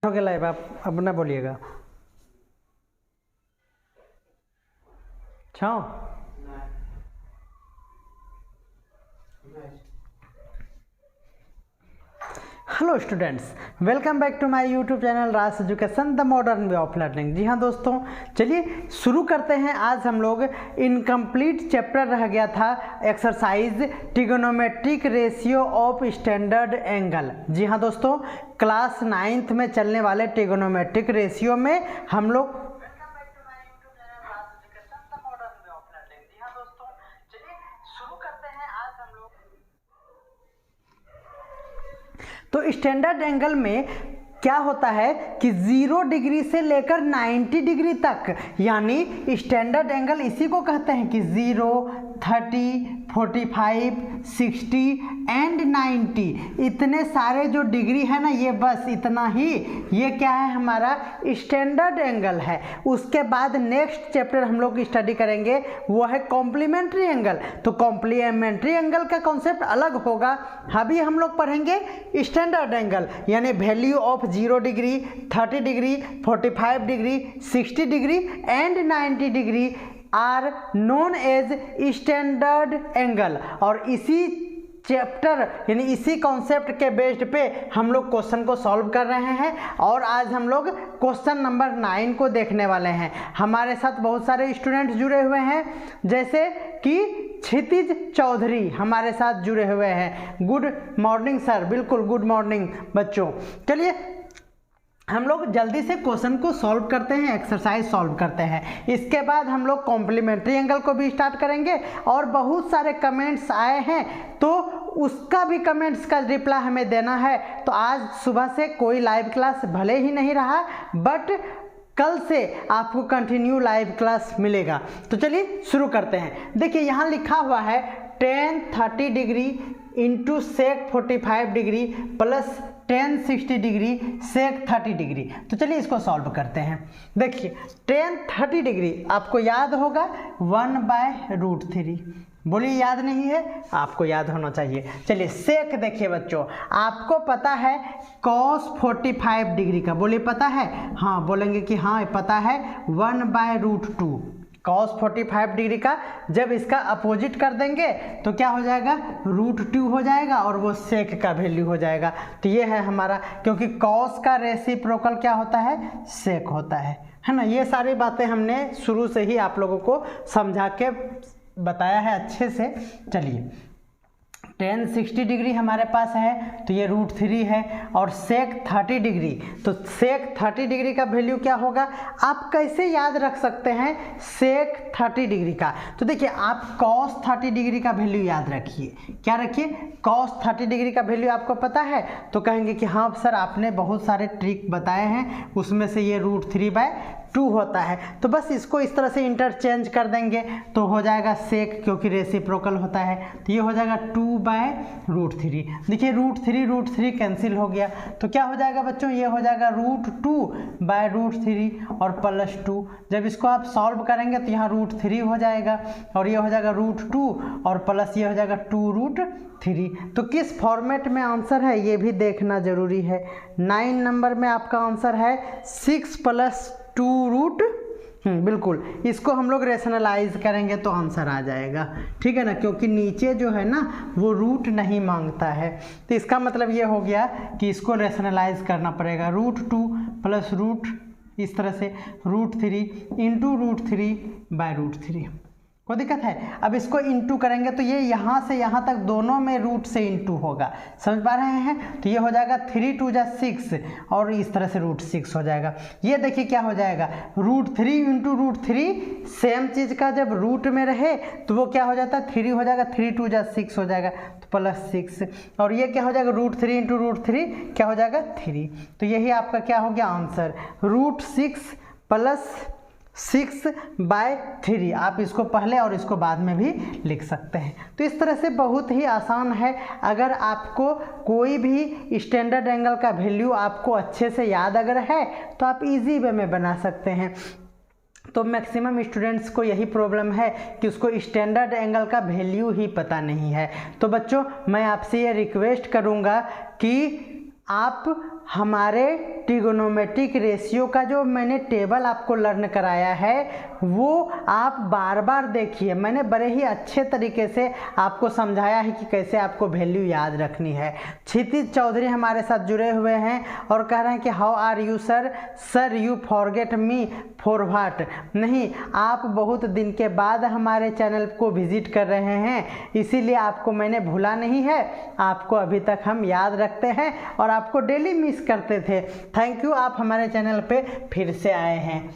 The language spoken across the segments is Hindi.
हो गया लाइव, आप अपना बोलिएगा। छाओ hello students, welcome back to my YouTube channel Raj education the modern way of learning. जी हाँ दोस्तों, चलिए शुरू करते हैं। आज हम लोग इनकम्प्लीट चैप्टर रह गया था exercise trigonometric ratio of standard angle. जी हाँ दोस्तों, क्लास 9th में चलने वाले ट्रिगोनोमेट्रिक रेशियो में हम लोग तो स्टैंडर्ड एंगल में क्या होता है कि 0 डिग्री से लेकर 90 डिग्री तक, यानी स्टैंडर्ड एंगल इसी को कहते हैं कि 0, 30, 45, 60 एंड 90, इतने सारे जो डिग्री है ना, ये बस इतना ही, ये क्या है हमारा स्टैंडर्ड एंगल है। उसके बाद नेक्स्ट चैप्टर हम लोग स्टडी करेंगे वो है कॉम्प्लीमेंट्री एंगल। तो कॉम्प्लीमेंट्री एंगल का कॉन्सेप्ट अलग होगा। अभी हम लोग पढ़ेंगे स्टैंडर्ड एंगल, यानी value of 0 degree, 30 degree, 45 degree, 60 degree and 90 degree are known as standard angle. और इसी चैप्टर यानी इसी कॉन्सेप्ट के बेस्ड पे हम लोग क्वेश्चन को सॉल्व कर रहे हैं। और आज हम लोग क्वेश्चन नंबर 9 को देखने वाले हैं। हमारे साथ बहुत सारे स्टूडेंट जुड़े हुए हैं, जैसे कि क्षितिज चौधरी हमारे साथ जुड़े हुए हैं। Good morning sir. बिल्कुल गुड मॉर्निंग बच्चों। चलिए हम लोग जल्दी से क्वेश्चन को सॉल्व करते हैं, एक्सरसाइज सॉल्व करते हैं। इसके बाद हम लोग कॉम्प्लीमेंट्री एंगल को भी स्टार्ट करेंगे। और बहुत सारे कमेंट्स आए हैं तो उसका भी कमेंट्स का रिप्लाई हमें देना है। तो आज सुबह से कोई लाइव क्लास भले ही नहीं रहा, बट कल से आपको कंटिन्यू लाइव क्लास मिलेगा। तो चलिए शुरू करते हैं। देखिए यहाँ लिखा हुआ है tan 30 degree into sec 45 degree plus tan 60 degree sec 30 degree. तो चलिए इसको सॉल्व करते हैं। देखिए tan 30 डिग्री आपको याद होगा 1/√3। बोलिए याद नहीं है? आपको याद होना चाहिए। चलिए सेक देखिए बच्चों, आपको पता है cos 45 डिग्री का। बोलिए पता है? हाँ बोलेंगे कि हाँ पता है 1/√2 cos 45 डिग्री का। जब इसका अपोजिट कर देंगे तो क्या हो जाएगा? √2 हो जाएगा और वो सेक का वैल्यू हो जाएगा। तो ये है हमारा, क्योंकि cos का रेसिप्रोकल क्या होता है? सेक होता है ना। ये सारी बातें हमने शुरू से ही आप लोगों को समझा के बताया है अच्छे से। चलिए tan 60 डिग्री हमारे पास है तो ये √3 है, और सेक 30 डिग्री, तो सेक 30 डिग्री का वैल्यू क्या होगा? आप कैसे याद रख सकते हैं सेक 30 डिग्री का? तो देखिए आप cos 30 डिग्री का वैल्यू याद रखिए। क्या रखिए? cos 30 डिग्री का वैल्यू आपको पता है? तो कहेंगे कि हाँ सर आपने बहुत सारे ट्रिक बताए हैं, उसमें से ये √3/2 होता है। तो बस इसको इस तरह से इंटरचेंज कर देंगे तो हो जाएगा सेक, क्योंकि रेसिप्रोकल होता है। तो ये हो जाएगा 2/√3। देखिए √3 कैंसिल हो गया, तो क्या हो जाएगा बच्चों? ये हो जाएगा √2/√3 और +2। जब इसको आप सॉल्व करेंगे तो यहाँ √3 हो जाएगा, और ये हो जाएगा √2 और प्लस ये हो जाएगा 2√3। तो किस फॉर्मेट में आंसर है ये भी देखना जरूरी है। 9 नंबर में आपका आंसर है 6 + 2√। बिल्कुल, इसको हम लोग रेशनलाइज करेंगे तो आंसर आ जाएगा, ठीक है ना, क्योंकि नीचे जो है ना वो रूट नहीं मांगता है। तो इसका मतलब ये हो गया कि इसको रेशनलाइज करना पड़ेगा। √2 + इस तरह से √3 इंटू √3/√3। कोई दिक्कत है? अब इसको इंटू करेंगे तो ये यहाँ से यहाँ तक दोनों में रूट से इंटू होगा। समझ पा रहे हैं? तो ये हो जाएगा 3 2 6 और इस तरह से √6 हो जाएगा। ये देखिए क्या हो जाएगा? √3 इंटू √3, सेम चीज़ का जब रूट में रहे तो वो क्या हो जाता है? 3 हो जाएगा, 3 2 6 हो जाएगा, तो +6। और ये क्या हो जाएगा? √3 इंटू √3 क्या हो जाएगा? 3। तो यही आपका क्या हो गया आंसर? √6 + 6/3। आप इसको पहले और इसको बाद में भी लिख सकते हैं। तो इस तरह से बहुत ही आसान है। अगर आपको कोई भी स्टैंडर्ड एंगल का वैल्यू आपको अच्छे से याद अगर है तो आप इजी वे में बना सकते हैं। तो मैक्सिमम स्टूडेंट्स को यही प्रॉब्लम है कि उसको स्टैंडर्ड एंगल का वैल्यू ही पता नहीं है। तो बच्चों मैं आपसे ये रिक्वेस्ट करूँगा कि आप हमारे ट्रिगोनोमेट्रिक रेशियो का जो मैंने टेबल आपको लर्न कराया है वो आप बार बार देखिए। मैंने बड़े ही अच्छे तरीके से आपको समझाया है कि कैसे आपको वैल्यू याद रखनी है। क्षितिज चौधरी हमारे साथ जुड़े हुए हैं और कह रहे हैं कि how are you sir. Sir you forget me for what. नहीं, आप बहुत दिन के बाद हमारे चैनल को विजिट कर रहे हैं, इसीलिए आपको मैंने भूला नहीं है। आपको अभी तक हम याद रखते हैं और आपको डेली मिस करते थे। थैंक यू, आप हमारे चैनल पे फिर से आए हैं।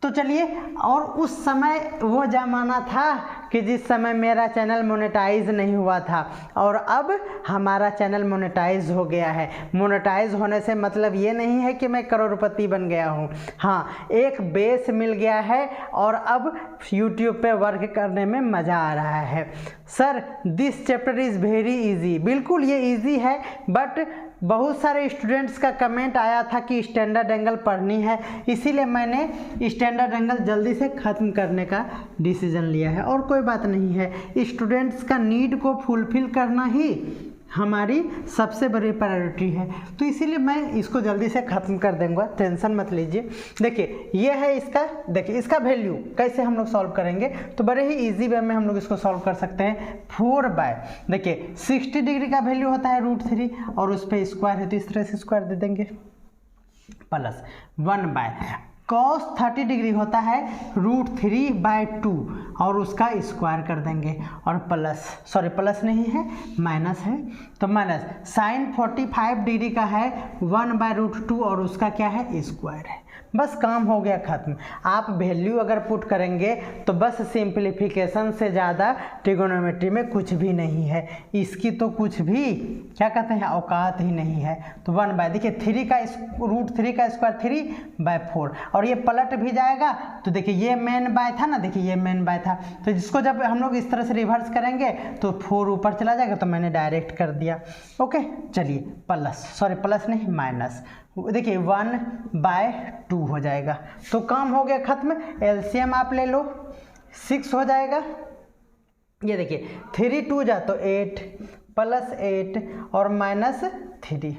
तो चलिए, और उस समय वो ज़माना था कि जिस समय मेरा चैनल मोनेटाइज नहीं हुआ था और अब हमारा चैनल मोनेटाइज हो गया है। मोनेटाइज होने से मतलब ये नहीं है कि मैं करोड़पति बन गया हूँ। हाँ, एक बेस मिल गया है और अब यूट्यूब पे वर्क करने में मज़ा आ रहा है। Sir this chapter is very easy. बिल्कुल ये इजी है, बट बहुत सारे स्टूडेंट्स का कमेंट आया था कि स्टैंडर्ड एंगल पढ़नी है, इसीलिए मैंने स्टैंडर्ड एंगल जल्दी से ख़त्म करने का डिसीजन लिया है। और कोई बात नहीं है, स्टूडेंट्स का नीड को फुलफिल करना ही हमारी सबसे बड़ी प्रायोरिटी है, तो इसीलिए मैं इसको जल्दी से ख़त्म कर दूंगा, टेंशन मत लीजिए। देखिए ये है इसका, देखिए इसका वैल्यू कैसे हम लोग सॉल्व करेंगे, तो बड़े ही इजी वे में हम लोग इसको सॉल्व कर सकते हैं। 4/, देखिए 60 डिग्री का वैल्यू होता है √3 और उस पर स्क्वायर है तो इस तरह से स्क्वायर दे देंगे, प्लस 1/, cos 30 डिग्री होता है √3/2 और उसका स्क्वायर कर देंगे और प्लस, सॉरी प्लस नहीं है माइनस है, तो माइनस sin 45 डिग्री का है 1/√2 और उसका क्या है स्क्वायर है। बस काम हो गया ख़त्म। आप वैल्यू अगर पुट करेंगे तो बस सिंप्लीफिकेशन से ज़्यादा ट्रिगोनोमेट्री में कुछ भी नहीं है। इसकी तो कुछ भी क्या कहते हैं औकात ही नहीं है। तो 1/, देखिए 3 का √3 का स्क्वायर 3/4 और ये पलट भी जाएगा, तो देखिए ये मेन बाय था ना, देखिए ये मेन बाय था, तो जिसको जब हम लोग इस तरह से रिवर्स करेंगे तो 4 ऊपर चला जाएगा, तो मैंने डायरेक्ट कर दिया। ओके चलिए, प्लस, सॉरी प्लस नहीं माइनस, देखिए 1/2 हो जाएगा, तो काम हो गया ख़त्म। एलसीएम आप ले लो, 6 हो जाएगा। ये देखिए 3 2 जा तो 8 प्लस 8 और -3,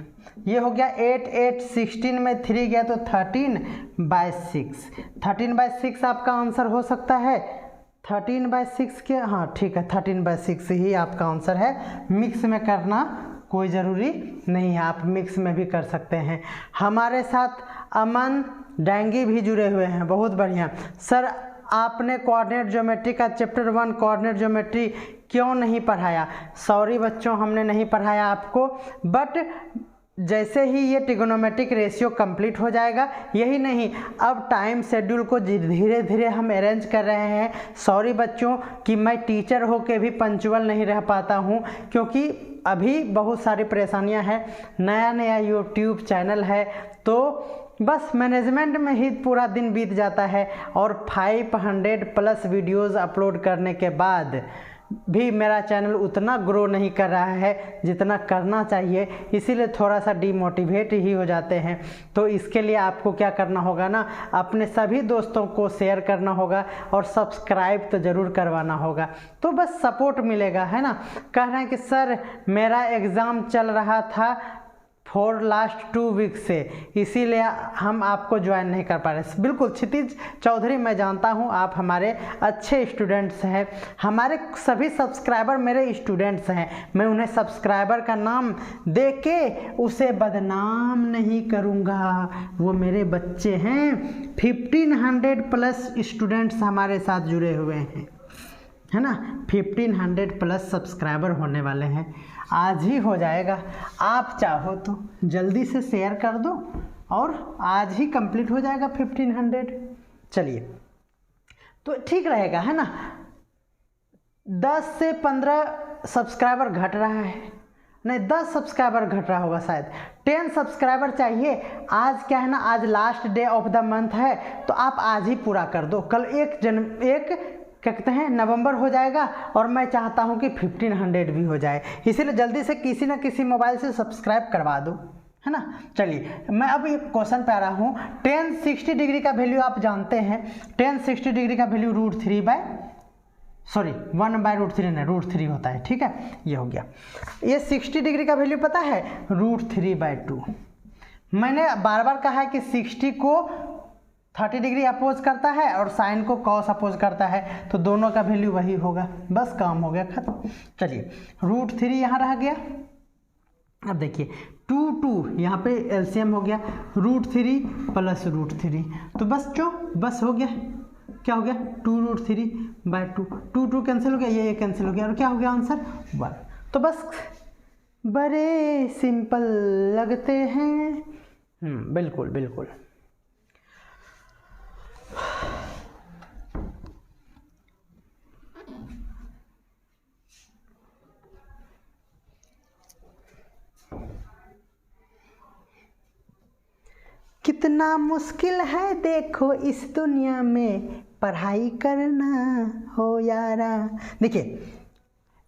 ये हो गया 8 8 16 में 3 गया तो 13/6। 13/6 आपका आंसर हो सकता है। 13/6 के, हाँ ठीक है 13/6 ही आपका आंसर है। मिक्स में करना कोई ज़रूरी नहीं है, आप मिक्स में भी कर सकते हैं। हमारे साथ अमन डांगी भी जुड़े हुए हैं, बहुत बढ़िया। सर आपने कोऑर्डिनेट ज्योमेट्री का चैप्टर 1 कोऑर्डिनेट ज्योमेट्री क्यों नहीं पढ़ाया? सॉरी बच्चों, हमने नहीं पढ़ाया आपको, बट जैसे ही ये ट्रिगोनोमेट्रिक रेशियो कंप्लीट हो जाएगा, यही नहीं अब टाइम शेड्यूल को धीरे धीरे हम अरेंज कर रहे हैं। सॉरी बच्चों कि मैं टीचर हो के भी पंक्चुअल नहीं रह पाता हूँ, क्योंकि अभी बहुत सारी परेशानियाँ हैं, नया नया यूट्यूब चैनल है, तो बस मैनेजमेंट में ही पूरा दिन बीत जाता है और 500+ वीडियोज़ अपलोड करने के बाद भी मेरा चैनल उतना ग्रो नहीं कर रहा है जितना करना चाहिए, इसीलिए थोड़ा सा डीमोटिवेट ही हो जाते हैं। तो इसके लिए आपको क्या करना होगा ना, अपने सभी दोस्तों को शेयर करना होगा और सब्सक्राइब तो ज़रूर करवाना होगा, तो बस सपोर्ट मिलेगा, है ना। कह रहे हैं कि सर मेरा एग्ज़ाम चल रहा था फॉर लास्ट 2 वीक से, इसीलिए हम आपको ज्वाइन नहीं कर पा रहे। बिल्कुल क्षितिज चौधरी, मैं जानता हूं आप हमारे अच्छे स्टूडेंट्स हैं, हमारे सभी सब्सक्राइबर मेरे स्टूडेंट्स हैं, मैं उन्हें सब्सक्राइबर का नाम दे के उसे बदनाम नहीं करूंगा, वो मेरे बच्चे हैं। 1500+ स्टूडेंट्स हमारे साथ जुड़े हुए हैं, है ना। 1500+ सब्सक्राइबर होने वाले हैं, आज ही हो जाएगा। आप चाहो तो जल्दी से शेयर कर दो और आज ही कंप्लीट हो जाएगा 1500। चलिए, तो ठीक रहेगा, है ना। 10 से 15 सब्सक्राइबर घट रहा है, नहीं 10 सब्सक्राइबर घट रहा होगा शायद, 10 सब्सक्राइबर चाहिए। आज क्या है ना, आज last day of the month है, तो आप आज ही पूरा कर दो। कल 1 क्या कहते हैं नवंबर हो जाएगा और मैं चाहता हूं कि 1500 भी हो जाए, इसीलिए जल्दी से किसी न किसी मोबाइल से सब्सक्राइब करवा दो, है ना। चलिए, मैं अब एक क्वेश्चन पे आ रहा हूँ। tan 60 डिग्री का वैल्यू आप जानते हैं, tan 60 डिग्री का वैल्यू √3 1/√3 नहीं, √3 होता है, ठीक है। ये हो गया। ये 60 डिग्री का वैल्यू पता है √3/2 मैंने बार बार कहा है कि 60 को 30 डिग्री अपोज करता है और साइन को कॉस अपोज करता है, तो दोनों का वैल्यू वही होगा। बस काम हो गया खत्म। चलिए √3 यहाँ रह गया। अब देखिए 2 यहाँ पे एलसीएम हो गया, √3 प्लस √3, तो बस हो गया। क्या हो गया 2√3/2, 2 कैंसिल हो गया, ये कैंसिल हो गया, और क्या हो गया आंसर 1। तो बस बड़े सिंपल लगते हैं। बिल्कुल बिल्कुल। कितना मुश्किल है देखो इस दुनिया में पढ़ाई करना हो यारा। देखिए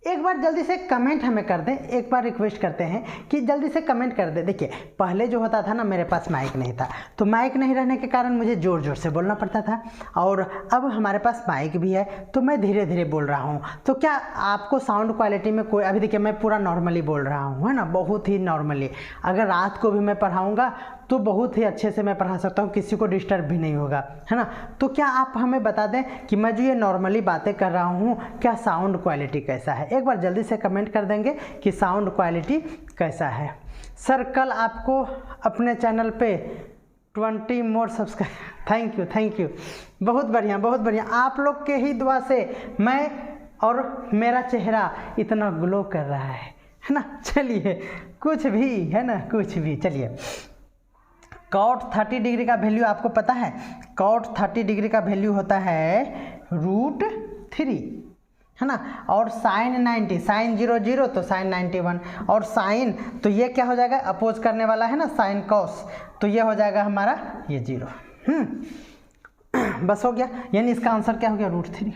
एक बार जल्दी से कमेंट हमें कर दें, एक बार रिक्वेस्ट करते हैं कि जल्दी से कमेंट कर दें। देखिए पहले जो होता था ना, मेरे पास माइक नहीं था, तो माइक नहीं रहने के कारण मुझे ज़ोर ज़ोर से बोलना पड़ता था, और अब हमारे पास माइक भी है तो मैं धीरे धीरे बोल रहा हूँ। तो क्या आपको साउंड क्वालिटी में कोई, अभी देखिए मैं पूरा नॉर्मली बोल रहा हूँ, है ना, बहुत ही नॉर्मली। अगर रात को भी मैं पढ़ाऊँगा तो बहुत ही अच्छे से मैं पढ़ा सकता हूँ, किसी को डिस्टर्ब भी नहीं होगा, है ना। तो क्या आप हमें बता दें कि मैं जो ये नॉर्मली बातें कर रहा हूँ, क्या साउंड क्वालिटी कैसा है? एक बार जल्दी से कमेंट कर देंगे कि साउंड क्वालिटी कैसा है। सर कल आपको अपने चैनल पे 20 मोर सब्सक्राइब, थैंक यू, बहुत बढ़िया बहुत बढ़िया। आप लोग के ही दुआ से मैं और मेरा चेहरा इतना ग्लो कर रहा है ना। चलिए कुछ भी, है ना, कुछ भी। चलिए cot 30 डिग्री का वैल्यू आपको पता है? cot 30 डिग्री का वैल्यू होता है √3, है ना। और साइन 90, साइन 0 तो साइन 91, और साइन तो ये क्या हो जाएगा, अपोज करने वाला है ना, साइन कॉस, तो ये हो जाएगा हमारा ये 0। बस हो गया, यानी इसका आंसर क्या हो गया √3।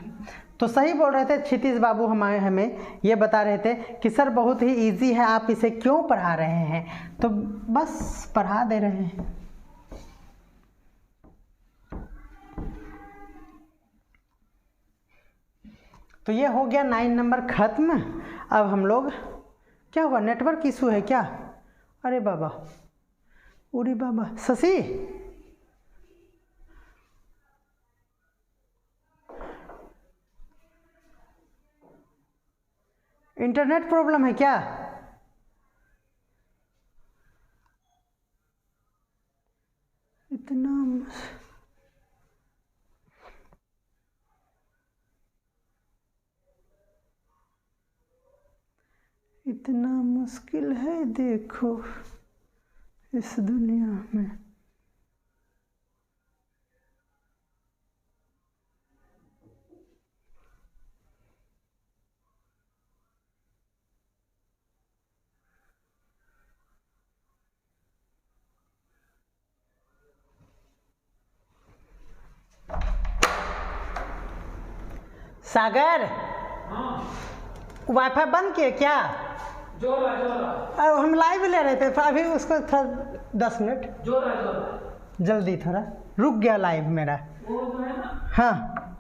तो सही बोल रहे थे क्षितिज बाबू, हमें ये बता रहे थे कि सर बहुत ही इजी है, आप इसे क्यों पढ़ा रहे हैं? तो बस पढ़ा दे रहे हैं। तो ये हो गया 9 नंबर खत्म। अब हम लोग, क्या हुआ, नेटवर्क इशू है क्या? अरे बाबा, उरी बाबा, शशि इंटरनेट प्रॉब्लम है क्या? इतना मुश्किल है देखो इस दुनिया में। सागर, वाईफाई बंद किए क्या? हम लाइव ले रहे थे अभी, उसको थोड़ा 10 मिनट जल्दी, थोड़ा रुक गया लाइव मेरा। हाँ